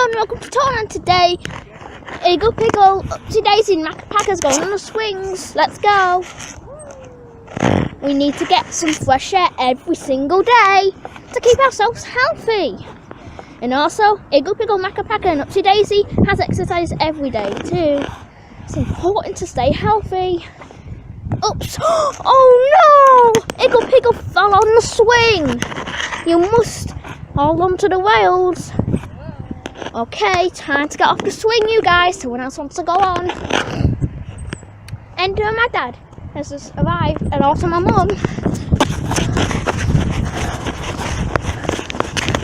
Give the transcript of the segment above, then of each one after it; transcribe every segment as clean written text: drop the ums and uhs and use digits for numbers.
Hello and welcome to Thailand today. Eagle Pickle, today's in Macapacas going on the swings. Let's go. We need to get some fresh air every single day to keep ourselves healthy. And also, Eagle Pickle, Macapaca and Upsy Daisy has exercise every day too. It's important to stay healthy. Oops! Oh no! Eagle Pickle fell on the swing. You must hold on to the rails. Okay, time to get off the swing, you guys. Someone else wants to go on. And my dad has just arrived, and also my mum.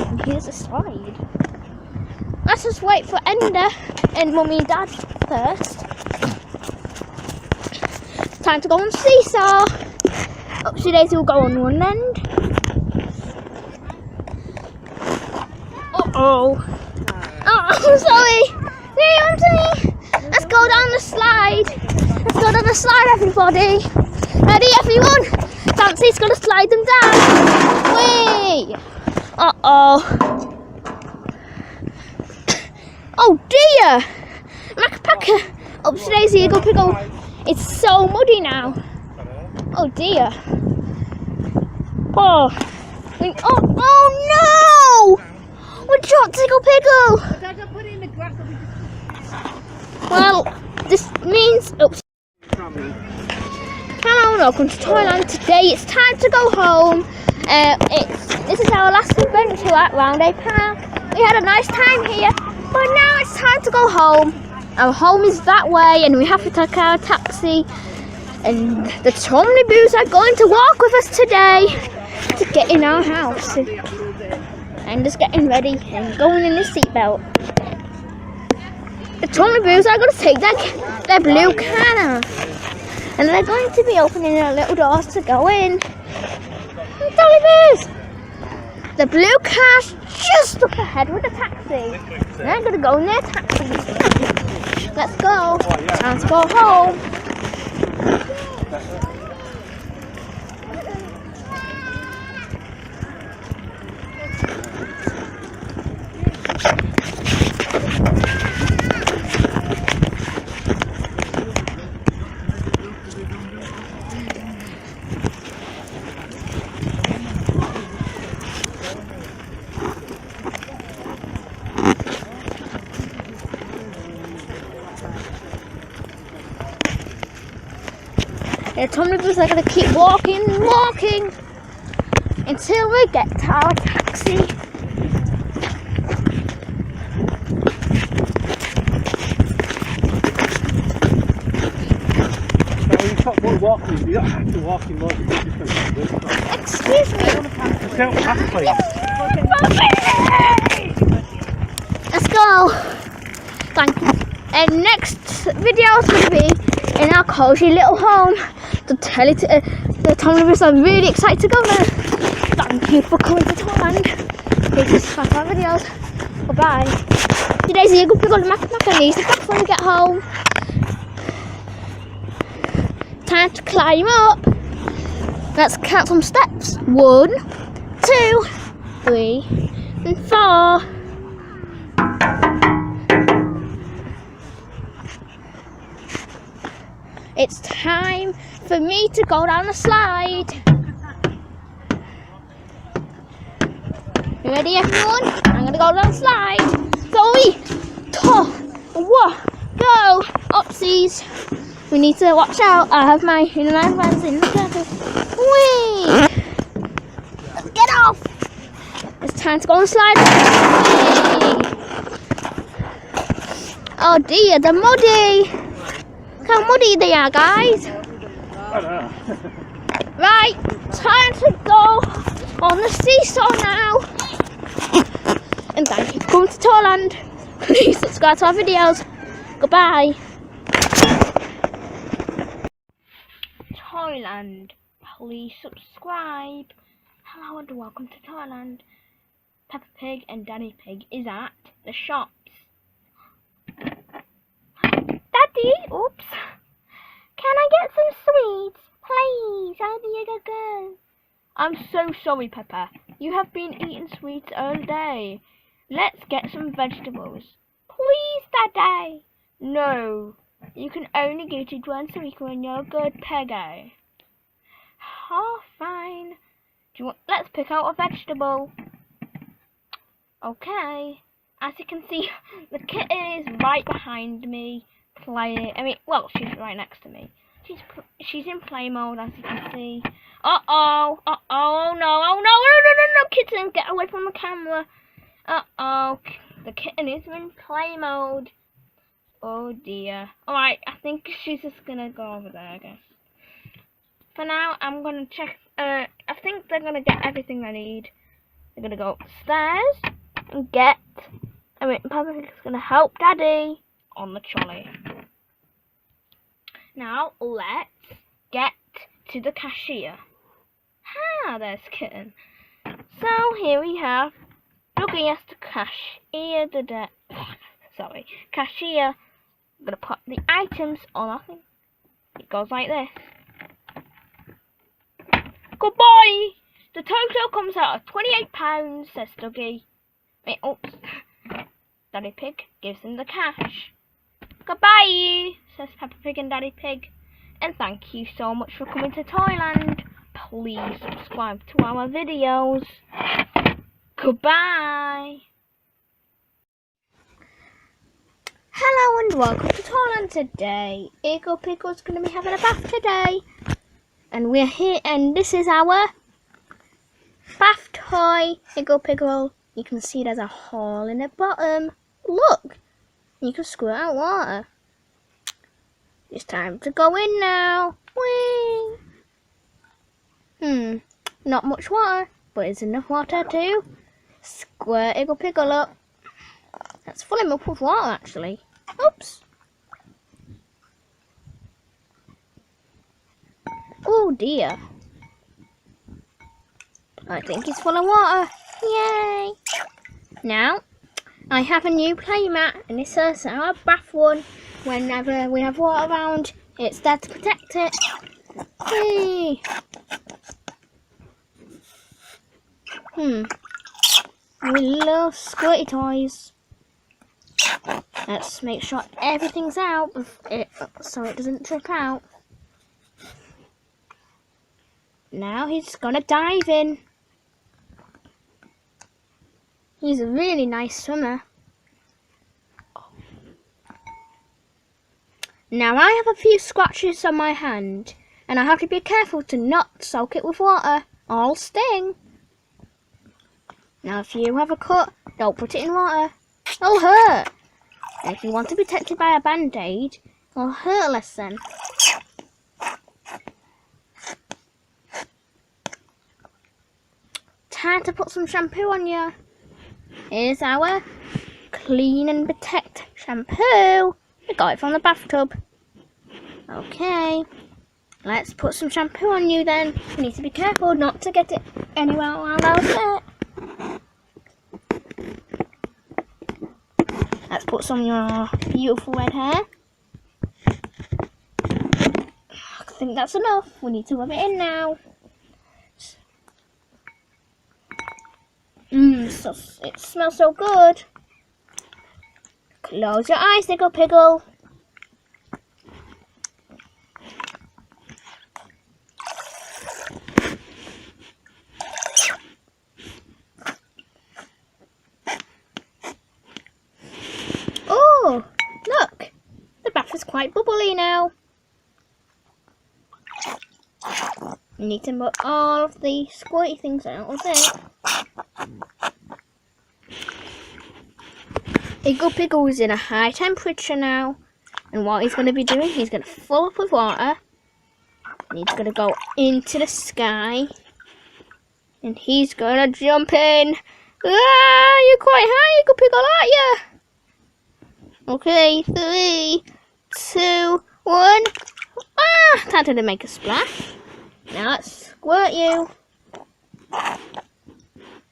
And here's a slide. Let's just wait for Ender and Mummy and Dad first. Time to go on seesaw. Upsy Daisy will go on one end. Uh-oh. Oh, I'm sorry. I'm sorry. Let's go down the slide. Let's go down the slide, everybody. Ready, everyone? Fancy's gonna slide them down. Whee! Uh-oh. Oh dear. Macapaca. Upsy Daisy, Eagle Pickle. It's so muddy now. Oh dear. Oh. Oh no! We dropped Eagle Pickle! Well, this means... Oops. Hello and welcome to Thailand. Today it's time to go home. This is our last adventure at Round A Park. We had a nice time here, but now it's time to go home. Our home is that way and we have to take our taxi. And the Tomniboos are going to walk with us today to get in our house. And just getting ready and going in the seatbelt. The Tomniboos are going to take their blue can off. And they're going to be opening their little doors to go in. Tomniboos! The blue car's just up ahead with the taxi. They're going to go in their taxi. Let's go. Time to go home. The Tomniboos are going to keep walking until we get to our taxi. Walking, you don't have to walk in more. Excuse me. Let's go. Thank you. And next video is going to be in our cozy little home. To tell it, the Tomniboos are really excited to go there. Thank you for coming to Thailand. Please subscribe to our videos. Bye bye. Today's Eagle Pickle Macapaca needs to back when we get home. Time to climb up. Let's count some steps. 1, 2, 3, and 4. It's time for me to go down the slide. You ready, everyone? I'm gonna go down the slide. 3, 2, 1, go! Upsies. We need to watch out. I have my inline friends in the circle. Whee! Let's get off. It's time to go on the slide. Whee! Oh dear, they're muddy. Look how muddy they are, guys. Right, time to go on the seesaw now. And thank you for coming to Thailand. Please subscribe to our videos. Goodbye. Thailand, please subscribe. Hello and welcome to Thailand. Peppa Pig and Danny Pig is at the shops. Daddy, oops. Can I get some sweets? Please, I'll be a good girl. I'm so sorry, Peppa. You have been eating sweets all day. Let's get some vegetables. Please, Daddy. No, you can only get it once a week when you're a good piggy. Oh, fine. Do you want? Let's pick out a vegetable. Okay. As you can see, the kitten is right behind me playing. Well, she's right next to me. She's in play mode, as you can see. Uh-oh. Oh, no, kitten, get away from the camera. Uh-oh. The kitten is in play mode. Oh, dear. Alright, I think she's just gonna go over there, I guess. For now, I'm gonna check. I think they're gonna get everything they need. They're gonna go upstairs and get. Papa Pig's gonna help Daddy on the trolley. Now let's get to the cashier. There's Kitten. So here we have Dougie has to cashier the cashier. I'm gonna put the items on. I think it goes like this. Goodbye. The total comes out of £28, says Dougie. Oops. Daddy Pig gives him the cash. Goodbye, says Peppa Pig and Daddy Pig. And thank you so much for coming to Toyland. Please subscribe to our videos. Goodbye. Hello and welcome to Toyland today. Eagle Pickle's going to be having a bath today. And we're here, and this is our bath toy, Eagle Pickle. You can see there's a hole in the bottom. Look, you can squirt out water. It's time to go in now. Whee! Not much water, but it's enough water to squirt Eagle Pickle up. Let's fill him up with water, actually. Oops. Oh dear. I think he's full of water. Yay! Now, I have a new playmat, and this is our bath one. Whenever we have water around, it's there to protect it. Hey. We love squirty toys. Let's make sure everything's out so it doesn't trip out. Now he's gonna dive in. He's a really nice swimmer. Now I have a few scratches on my hand, and I have to be careful to not soak it with water. I'll sting. Now if you have a cut, don't put it in water. It'll hurt. And if you want to be protected by a band-aid, it'll hurt less then. Time to put some shampoo on you. Here's our Clean and Protect shampoo. I got it from the bathtub. Okay, let's put some shampoo on you then. You need to be careful not to get it anywhere around our set. Let's put some on your beautiful red hair. I think that's enough. We need to rub it in now. It smells so good. Close your eyes, Eagle Pickle. Oh, look. The bath is quite bubbly now. You need to put all of the squirty things out of it. Eagle Pickle is in a high temperature now, and what he's going to be doing, he's going to fill up with water, and he's going to go into the sky, and he's going to jump in. You're quite high, Eagle Pickle, aren't you? Okay, 3, 2, 1. Time to make a splash. Now let's squirt you.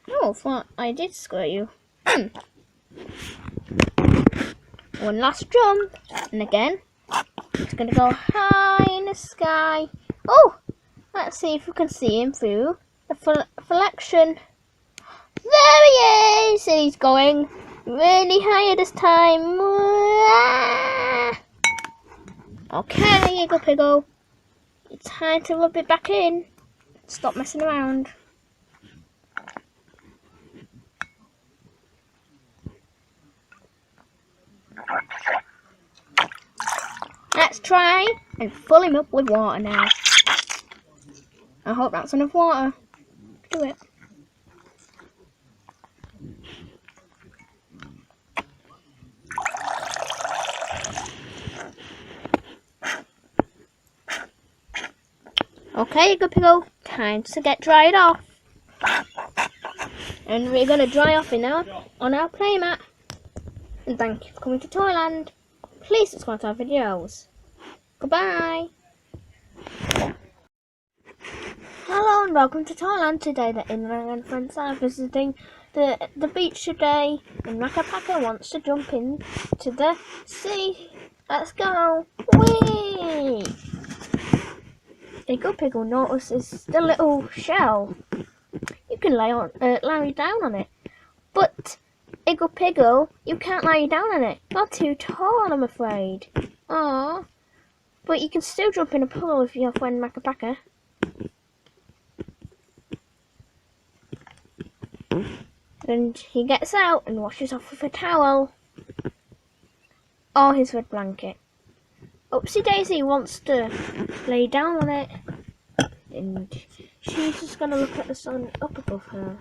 Oh, I thought I did squirt you. One last jump, and again, it's going to go high in the sky. Oh, let's see if we can see him through the reflection. There he is! And he's going really high this time. Okay, Iggle Piggle. It's time to rub it back in. Stop messing around. Let's try and fill him up with water now. I hope that's enough water. Do it. Okay, Iggle Piggle, time to get dried off. And we're going to dry off on our playmat. And thank you for coming to Toyland. Please subscribe to our videos. Goodbye. Hello and welcome to Thailand. Today the Inland and friends are visiting the beach today, and Macca wants to jump in to the sea. Let's go. Whee! Iggle Piggle notices the little shell. You can lie down on it, but Iggle Piggle, you can't lie down on it. You're too tall, I'm afraid. Aww. But you can still jump in a pool with your friend Macca. And he gets out and washes off with a towel or his red blanket. Upsy Daisy wants to lay down on it, and she's just going to look at the sun up above her.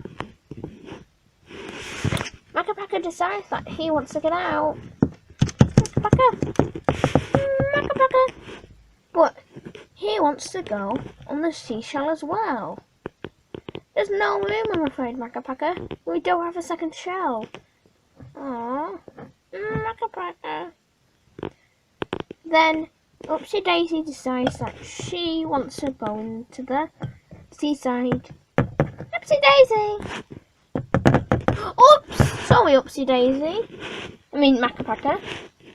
Macca decides that he wants to get out. Macca. But he wants to go on the seashell as well. There's no room, I'm afraid, Macca. We don't have a second shell. Aww. Macca. Then Upsy Daisy decides that she wants to go into the seaside. Upsy Daisy! Oops! Sorry, Upsy Daisy. Macca.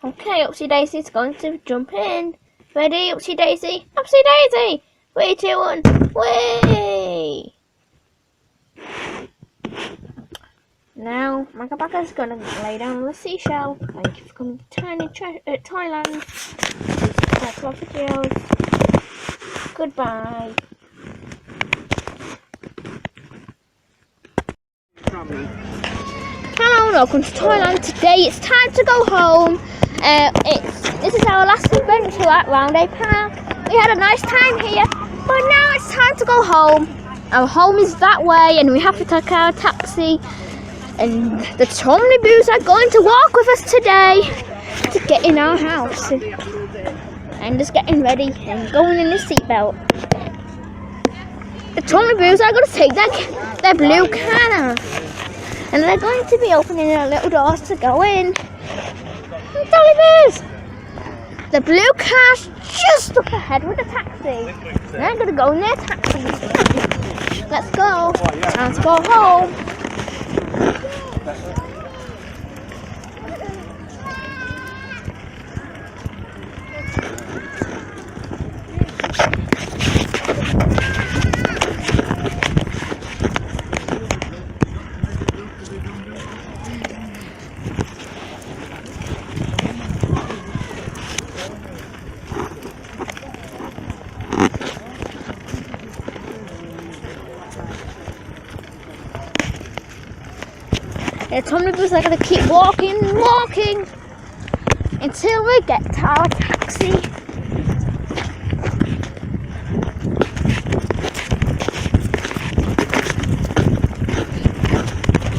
Okay, Upsy Daisy's going to jump in. Ready, Upsy Daisy? Upsy Daisy! 3, 2, 1, way! Now, Macca is going to lay down on the seashell. Thank you for coming to Thailand. Please subscribe to our videos. Goodbye. Hello and welcome to Thailand. Today it's time to go home. This is our last adventure at Round A Park. We had a nice time here, but now it's time to go home. Our home is that way and we have to take our taxi. And the Tommy-boos are going to walk with us today to get in our house. I'm just getting ready and going in the seatbelt. The Tommy-boos are going to take their blue car, and they're going to be opening their little doors to go in. Tommy-boos! The blue car's just up ahead with the taxi. They're going to go in their taxi. Let's go. Let's go home. The Tommy-boos are going to keep walking until we get to our taxi.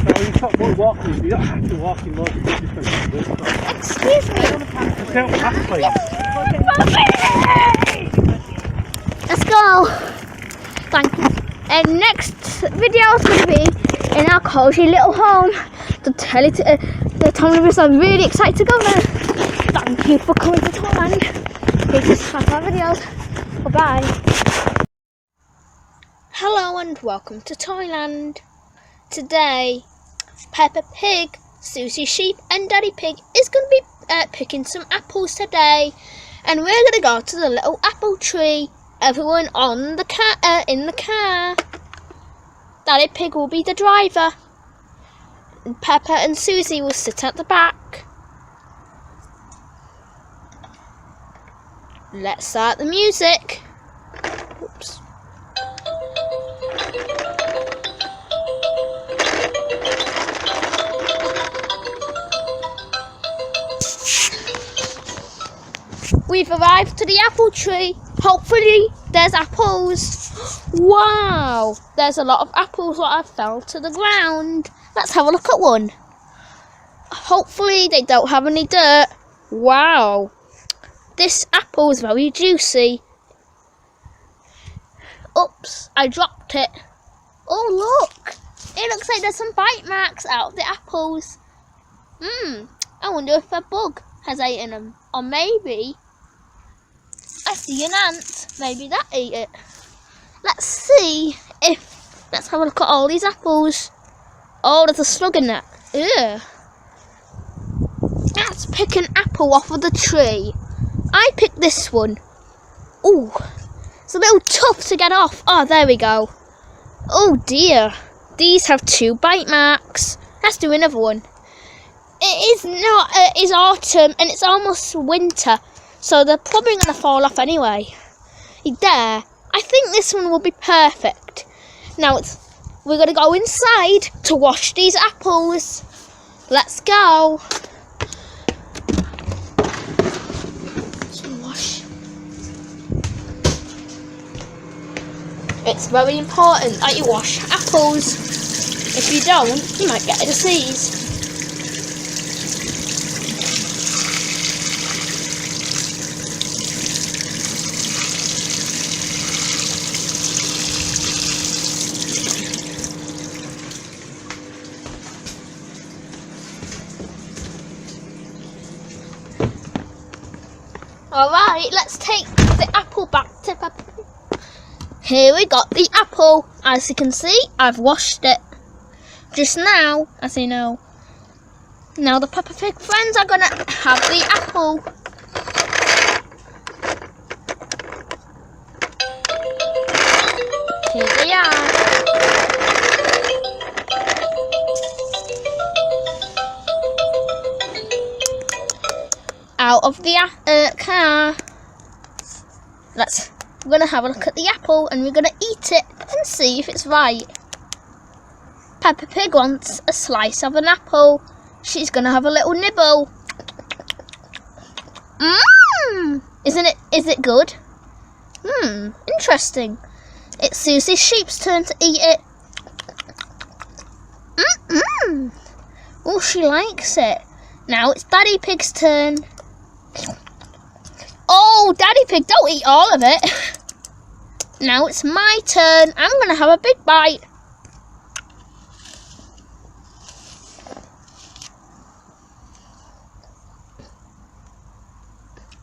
Now you talk about walking, you don't have to walk in loads of different places. Excuse me. Don't have to. Let's go. Thank you. And next video is going to be in our cozy little home. To tell it, the Tommy-boos are really excited to go there. Thank you for coming to Thailand. Please subscribe to our videos. Bye-bye. Hello and welcome to Thailand. Today, Peppa Pig, Susie Sheep and Daddy Pig is going to be picking some apples today. And we're going to go to the little apple tree. Everyone on the car, in the car. Daddy Pig will be the driver. And Peppa and Susie will sit at the back. Let's start the music. Oops. We've arrived to the apple tree. Hopefully there's apples. Wow, there's a lot of apples that have fell to the ground. Let's have a look at one. Hopefully they don't have any dirt. Wow, this apple is very juicy. Oops, I dropped it. Oh look, it looks like there's some bite marks out of the apples. I wonder if a bug has eaten them, or maybe I see an ant. Maybe that ate it. Let's have a look at all these apples. Oh, there's a slug in that. Ew. Let's pick an apple off of the tree. I picked this one. Ooh, it's a little tough to get off. Oh, there we go. Oh dear. These have 2 bite marks. Let's do another one. It is autumn and it's almost winter, so they're probably going to fall off anyway. There. I think this one will be perfect. Now we're going to go inside to wash these apples. Let's go. Wash. It's very important that you wash apples. If you don't, you might get a disease. Alright, let's take the apple back to Peppa. Here we got the apple. As you can see, I've washed it just now, as you know. Now the Peppa Pig friends are going to have the apple. Here they are. Out of the car. We're going to have a look at the apple and we're going to eat it and see if it's right. Peppa Pig wants a slice of an apple. She's going to have a little nibble. Is it good? Interesting. It's Susie Sheep's turn to eat it. Oh, she likes it. Now it's Daddy Pig's turn. Oh, Daddy Pig, don't eat all of it. Now it's my turn. I'm going to have a big bite.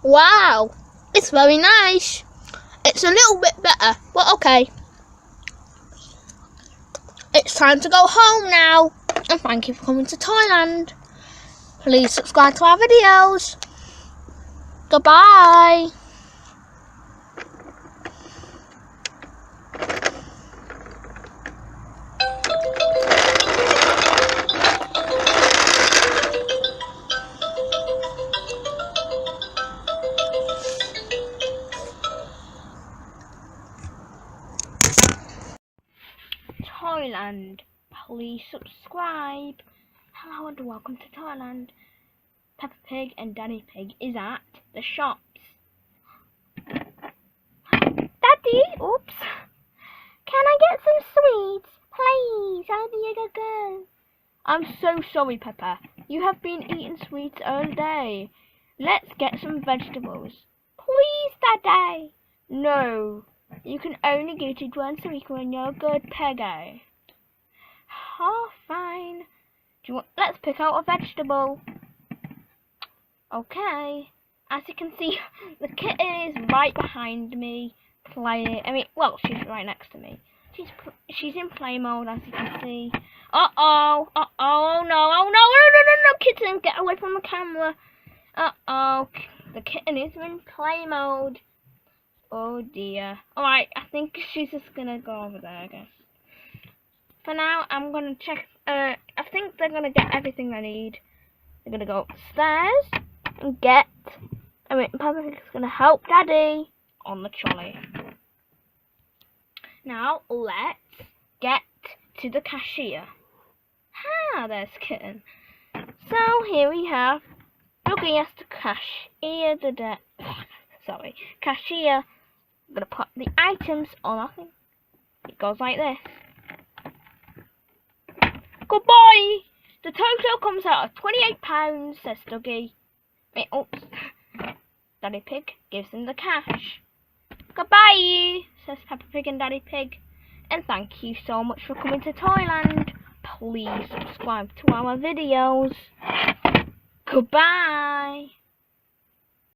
Wow, it's very nice. It's a little bit better, but okay. It's time to go home now. And thank you for coming to Thailand. Please subscribe to our videos. Goodbye. Thailand, please subscribe. Hello and welcome to Thailand. Peppa Pig and Daddy Pig is at the shops. Daddy, oops. Can I get some sweets? Please, I'll be a good girl. I'm so sorry, Peppa. You have been eating sweets all day. Let's get some vegetables. Please, Daddy. No, you can only get it once a week when you're a good piggy. Oh, fine. Let's pick out a vegetable. Okay. As you can see, the kitten is right behind me playing. Well, she's right next to me. She's in play mode, as you can see. Uh-oh. Oh, no. Kitten, get away from the camera. Uh-oh. The kitten is in play mode. Oh, dear. Alright, I think she's just gonna go over there, I guess. For now, I'm gonna check I think they're gonna get everything they need. They're gonna go upstairs and get. Peppa Pig's gonna help Daddy on the trolley. Now let's get to the cashier. There's Kitten. So here we have Dougie has to cashier the debt. Sorry, cashier. I'm gonna put the items on. I think it goes like this. Goodbye. The total comes out of £28, says Dougie. Oops. Daddy Pig gives him the cash. Goodbye, says Peppa Pig and Daddy Pig. And thank you so much for coming to Toyland. Please subscribe to our videos. Goodbye.